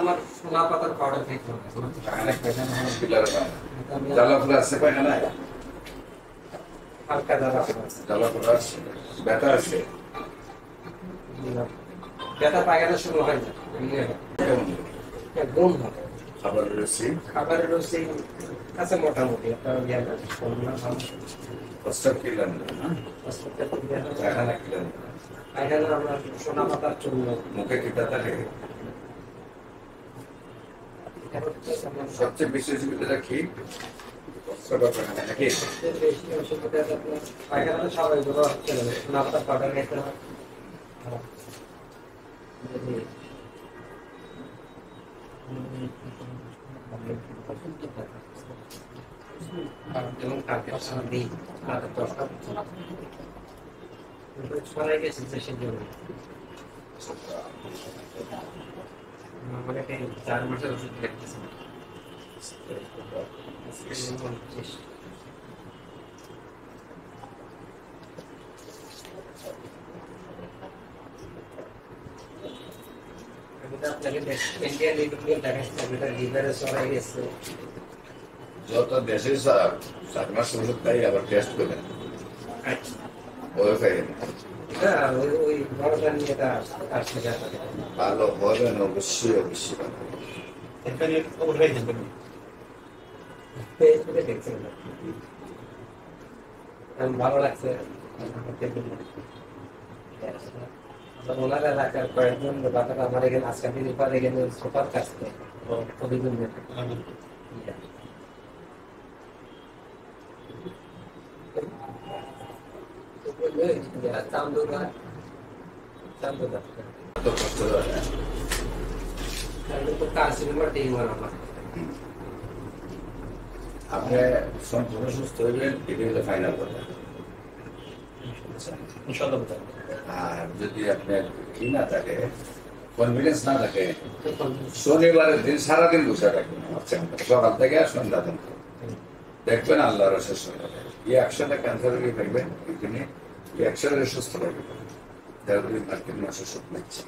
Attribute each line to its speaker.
Speaker 1: আমার সোনা পাতার পাউডার খাইতে হবে।
Speaker 2: পায়খানা পায়খানা হয় পিলার জ্বালা পোড়া আছে পায়খানায়
Speaker 1: হালকা জ্বালা পোড়া আছে।
Speaker 2: জ্বালা পোড়া আছে ব্যথা আছে
Speaker 1: ব্যথা পায়খানা শুরু হয় না, এমনি হয়।
Speaker 2: কেমন
Speaker 1: একদম ভালো।
Speaker 2: খাবারের রুচি
Speaker 1: খাবারের রুচি আছে মোটামুটি, একটা ইয়ে না, না ভালো।
Speaker 2: প্রস্তাব কিনলেন না পায়খানা কিনলেন
Speaker 1: পায়খানা আমরা সোনা পাতার চূর্ণ,
Speaker 2: মুখে কি ব্যথা লাগে সবচেয়ে বেশি অসুবিধাটা কি প্রস্তাব পায়খানা নাকি
Speaker 1: বেশি অসুবিধা আপনার পায়খানা তো স্বাভাবিক হচ্ছে না, সোনা পাতার পাউডার খাইতে হয়। এবং কালকে দিই রাত 10টা ছড়াই গেছে দেশের জন্য। আমাকে 4 মাসের ওষুধ লাগতেছে। আপনাকে ইন্ডিয়ান লিডার দেখাচ্ছে, লিভারে ছড়াই গেছে।
Speaker 2: যত দেশে 7 মাস ওষুধ খাই আবার টেস্ট করেন ওই খাইয়েন
Speaker 1: ওই বড়টা নিয়ে আসছে
Speaker 2: ভালো হবে না অবশ্যই অবশ্যই
Speaker 1: ভালো লাগছে। ওনার এলাকার কয়েকজন ব্যাপারটা আমার এখানে আজকাল দিনের পর এখানে সোফার কাছে অভিযোগ চান্দুরা চান্দুরা
Speaker 2: তো কষ্ট হয় না
Speaker 1: কার সিনেমার টিম আমার
Speaker 2: আপনি সম্পূর্ণ সুস্থ হইবেন এটি হলো ফাইনাল কথা আর যদি আপনার কি না থাকে কনফিডেন্স না থাকে শনিবারের দিন সারাদিন বসে রাখবেন সকাল থেকে আর সন্ধ্যা পর্যন্ত দেখবেন আল্লাহর শেষ এই একসাথে ক্যান্সার রোগী পাইবেন এখানে একসাথে সুস্থ পাইবেন মার্কেট মাসে সুখ নিচ্ছে